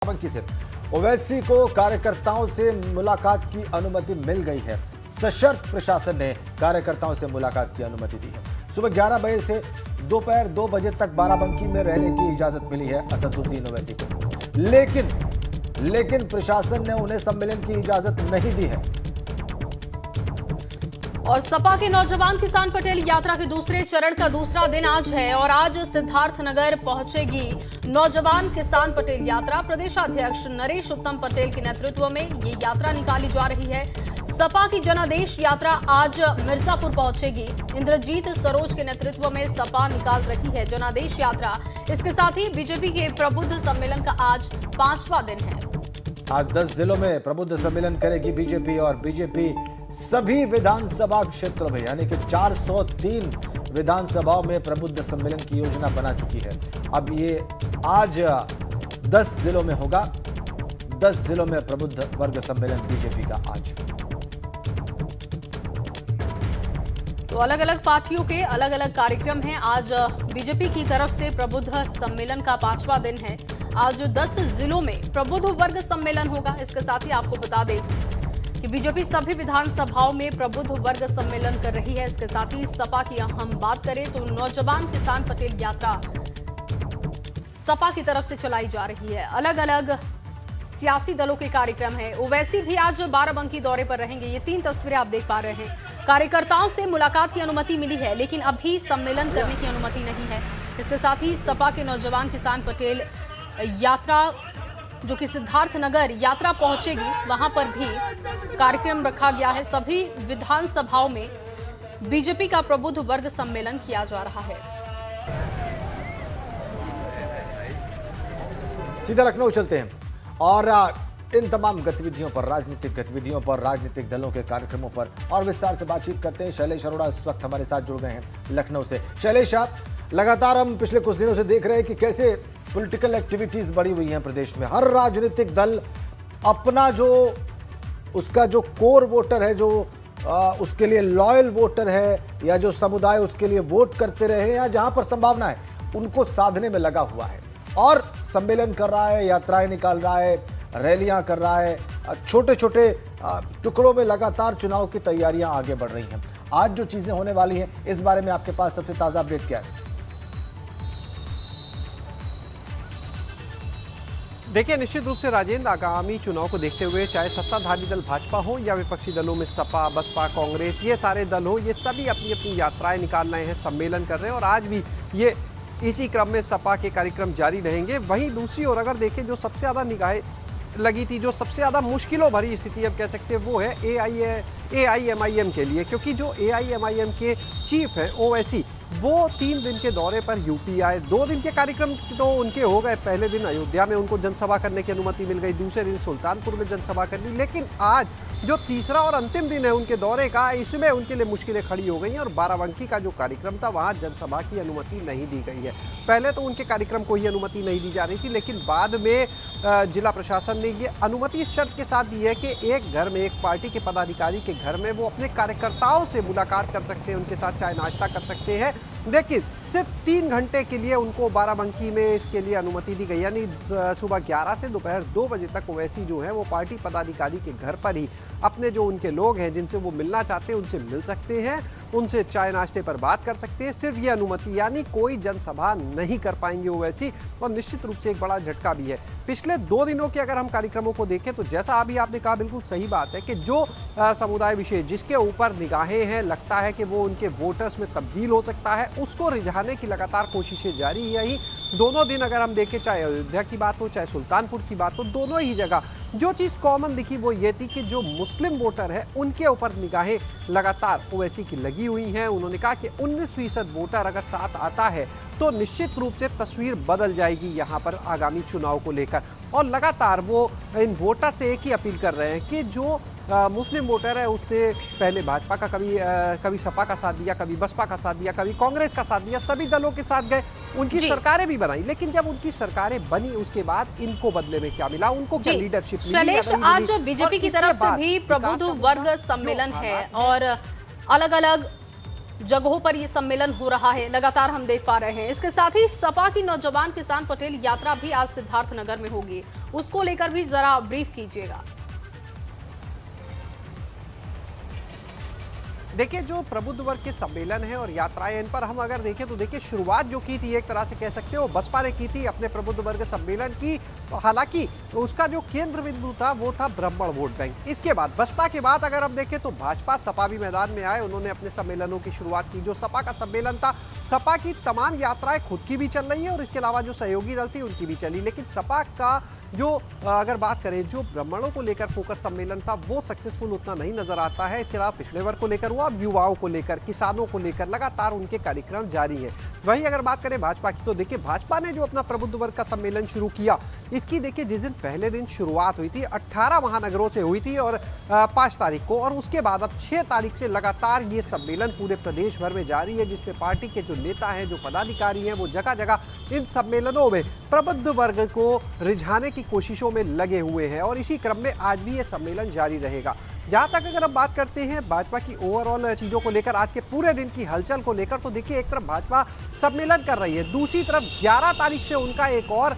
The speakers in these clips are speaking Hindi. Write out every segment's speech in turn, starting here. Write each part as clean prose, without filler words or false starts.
बाराबंकी से ओवैसी को कार्यकर्ताओं से मुलाकात की अनुमति मिल गई है। सशर्त प्रशासन ने कार्यकर्ताओं से मुलाकात की अनुमति दी है। सुबह 11 बजे से दोपहर 2 बजे तक बाराबंकी में रहने की इजाजत मिली है असदुद्दीन ओवैसी को, लेकिन प्रशासन ने उन्हें सम्मेलन की इजाजत नहीं दी है। और सपा के नौजवान किसान पटेल यात्रा के दूसरे चरण का दूसरा दिन आज है और आज सिद्धार्थनगर पहुंचेगी नौजवान किसान पटेल यात्रा। प्रदेशाध्यक्ष नरेश उत्तम पटेल के नेतृत्व में ये यात्रा निकाली जा रही है। सपा की जनादेश यात्रा आज मिर्जापुर पहुंचेगी। इंद्रजीत सरोज के नेतृत्व में सपा निकाल रही है जनादेश यात्रा। इसके साथ ही बीजेपी के प्रबुद्ध सम्मेलन का आज 5वां दिन है। आज 10 जिलों में प्रबुद्ध सम्मेलन करेगी बीजेपी और बीजेपी सभी विधानसभा क्षेत्रों में यानी कि 403 विधानसभाओं में प्रबुद्ध सम्मेलन की योजना बना चुकी है। अब ये आज 10 जिलों में होगा। 10 जिलों में प्रबुद्ध वर्ग सम्मेलन बीजेपी का आज। तो अलग अलग पार्टियों के अलग अलग कार्यक्रम हैं। आज बीजेपी की तरफ से प्रबुद्ध सम्मेलन का 5वां दिन है। आज 10 जिलों में प्रबुद्ध वर्ग सम्मेलन होगा। इसके साथ ही आपको बता दें कि बीजेपी सभी विधानसभाओं में प्रबुद्ध वर्ग सम्मेलन कर रही है। इसके साथ ही सपा की हम बात करें तो नौजवान किसान पटेल यात्रा सपा की तरफ से चलाई जा रही है। अलग अलग सियासी दलों के कार्यक्रम है। ओवैसी भी आज बाराबंकी दौरे पर रहेंगे। ये 3 तस्वीरें आप देख पा रहे हैं। कार्यकर्ताओं से मुलाकात की अनुमति मिली है, लेकिन अभी सम्मेलन करने की अनुमति नहीं है। इसके साथ ही सपा के नौजवान किसान पटेल यात्रा जो कि सिद्धार्थनगर यात्रा पहुंचेगी, वहां पर भी कार्यक्रम रखा गया है। सभी विधानसभाओं में बीजेपी का प्रबुद्ध वर्ग सम्मेलन किया जा रहा है। सीधा लखनऊ चलते हैं और इन तमाम गतिविधियों पर, राजनीतिक गतिविधियों पर, राजनीतिक दलों के कार्यक्रमों पर और विस्तार से बातचीत करते हैं। शैलेश अरोड़ा इस वक्त हमारे साथ जुड़ गए हैं लखनऊ से। शैलेश, आप लगातार हम पिछले कुछ दिनों से देख रहे हैं कि कैसे पॉलिटिकल एक्टिविटीज बढ़ी हुई हैं प्रदेश में। हर राजनीतिक दल अपना जो उसका जो कोर वोटर है, जो उसके लिए लॉयल वोटर है या जो समुदाय उसके लिए वोट करते रहे या जहां पर संभावना है उनको साधने में लगा हुआ है और सम्मेलन कर रहा है, यात्राएं निकाल रहा है, रैलियां कर रहा है। छोटे छोटे टुकड़ों में लगातार चुनाव की तैयारियां आगे बढ़ रही हैं। आज जो चीजें होने वाली हैं इस बारे में आपके पास सबसे ताजा अपडेट क्या है? देखिए, निश्चित रूप से राजेंद्र, आगामी चुनाव को देखते हुए चाहे सत्ताधारी दल भाजपा हो या विपक्षी दलों में सपा, बसपा, कांग्रेस, ये सारे दल हो, ये सभी अपनी अपनी यात्राएं निकाल रहे हैं, सम्मेलन कर रहे हैं और आज भी ये इसी क्रम में सपा के कार्यक्रम जारी रहेंगे। वहीं दूसरी ओर अगर देखें, जो सबसे ज़्यादा निगाहें लगी थी, जो सबसे ज़्यादा मुश्किलों भरी स्थिति अब कह सकते हैं वो है AIMIM के लिए, क्योंकि जो AIMIM के चीफ है ओवैसी, वो 3 दिन के दौरे पर यूपी आए। 2 दिन के कार्यक्रम तो उनके हो गए। पहले दिन अयोध्या में उनको जनसभा करने की अनुमति मिल गई, दूसरे दिन सुल्तानपुर में जनसभा कर ली, लेकिन आज जो तीसरा और अंतिम दिन है उनके दौरे का, इसमें उनके लिए मुश्किलें खड़ी हो गई हैं और बाराबंकी का जो कार्यक्रम था वहाँ जनसभा की अनुमति नहीं दी गई है। पहले तो उनके कार्यक्रम को ही अनुमति नहीं दी जा रही थी, लेकिन बाद में जिला प्रशासन ने ये अनुमति इस शर्त के साथ दी है कि एक घर में, एक पार्टी के पदाधिकारी के घर में वो अपने कार्यकर्ताओं से मुलाकात कर सकते हैं, उनके साथ चाय नाश्ता कर सकते हैं। लेकिन सिर्फ 3 घंटे के लिए उनको बाराबंकी में इसके लिए अनुमति दी गई, यानी सुबह 11 से दोपहर 2 बजे तक ओवैसी जो है वो पार्टी पदाधिकारी के घर पर ही अपने जो उनके लोग हैं जिनसे वो मिलना चाहते हैं उनसे मिल सकते हैं, उनसे चाय नाश्ते पर बात कर सकते हैं। सिर्फ ये अनुमति, यानी कोई जनसभा नहीं कर पाएंगे ओवैसी। और निश्चित रूप से एक बड़ा झटका भी है। पिछले 2 दिनों के अगर हम कार्यक्रमों को देखें तो जैसा अभी आपने कहा, बिल्कुल सही बात है कि जो समुदाय विशेष जिसके ऊपर निगाहें हैं, लगता है कि वो उनके वोटर्स में तब्दील हो सकता है, उसको रिझाने की लगातार कोशिशें जारी है। ही दोनों दिन अगर हम देखें, चाहे अयोध्या की बात हो चाहे सुल्तानपुर की बात हो, दोनों ही जगह जो चीज़ कॉमन दिखी वो ये थी कि जो मुस्लिम वोटर है उनके ऊपर निगाहें लगातार ओवैसी की लगी हुई हैं। उन्होंने कहा कि 19% वोटर अगर साथ आता है तो निश्चित रूप से तस्वीर बदल जाएगी यहाँ पर आगामी चुनाव को लेकर। और लगातार वो इन वोटर से एक ही अपील कर रहे हैं कि जो मुस्लिम वोटर है उसने पहले भाजपा का कभी सपा का साथ दिया, कभी बसपा का साथ दिया, कभी कांग्रेस का साथ दिया, सभी दलों के साथ गए, उनकी सरकारें भी बनाई, लेकिन जब उनकी सरकारें बनी उसके बाद इनको बदले में क्या मिला, उनको क्या लीडरशिप मिली? आज बीजेपी की तरफ से भी प्रबुद्ध वर्ग सम्मेलन है और अलग अलग जगहों पर ये सम्मेलन हो रहा है, लगातार हम देख पा रहे हैं। इसके साथ ही सपा की नौजवान किसान पटेल यात्रा भी आज सिद्धार्थनगर में होगी, उसको लेकर भी जरा ब्रीफ कीजिएगा। देखिए, जो प्रबुद्ध वर्ग के सम्मेलन है और यात्राएं, इन पर हम अगर देखें तो देखिए शुरुआत जो की थी एक तरह से कह सकते हो बसपा ने की थी अपने प्रबुद्ध वर्ग सम्मेलन की। तो हालांकि उसका जो केंद्र बिंदु था वो था ब्राह्मण वोट बैंक। इसके बाद बसपा के बाद अगर हम देखें तो भाजपा सपा भी मैदान में आए, उन्होंने अपने सम्मेलनों की शुरुआत की। जो सपा का सम्मेलन था, सपा की तमाम यात्राएं खुद की भी चल रही है और इसके अलावा जो सहयोगी दल थी उनकी भी चली। लेकिन सपा का जो अगर बात करें जो ब्राह्मणों को लेकर फोकस सम्मेलन था वो सक्सेसफुल उतना नहीं नजर आता है। इसके अलावा पिछड़े वर्ग को लेकर हुआ, युवाओं को लेकर, किसानों को लेकर लगातार उनके कार्यक्रम जारी है। वहीं अगर बात करें भाजपा की तो देखिए भाजपा ने जो अपना प्रबुद्ध वर्ग का सम्मेलन शुरू किया, इसकी देखिए जिस दिन पहले दिन शुरुआत हुई थी 18 महानगरों से हुई थी और 5 तारीख को, और उसके बाद अब 6 तारीख से लगातार ये सम्मेलन पूरे प्रदेश भर में जारी है, जिसपे पार्टी के जो नेता हैं, जो पदाधिकारी हैं, वो जगह जगह इन सम्मेलनों में प्रबुद्ध वर्ग को रिझाने की कोशिशों में लगे हुए हैं और इसी क्रम में आज भी ये सम्मेलन जारी रहेगा। जहां तक अगर हम बात करते हैं भाजपा की ओवरऑल चीजों को लेकर, आज के पूरे दिन की हलचल को लेकर, तो देखिए एक तरफ भाजपा सम्मेलन कर रही है, दूसरी तरफ 11 तारीख से उनका एक और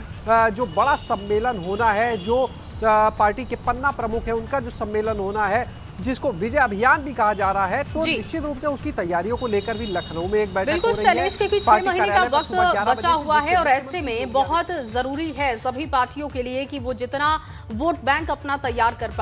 जो बड़ा सम्मेलन होना है, जो पार्टी के पन्ना प्रमुख है उनका जो सम्मेलन होना है, जिसको विजय अभियान भी कहा जा रहा है, तो निश्चित रूप से उसकी तैयारियों को लेकर भी लखनऊ में एक बैठक हो रही है। शैलेश, क्योंकि 6 महीने का वक्त बचा हुआ है और ऐसे में बहुत जरूरी है सभी पार्टियों के लिए कि वो जितना वोट बैंक अपना तैयार कर पाए।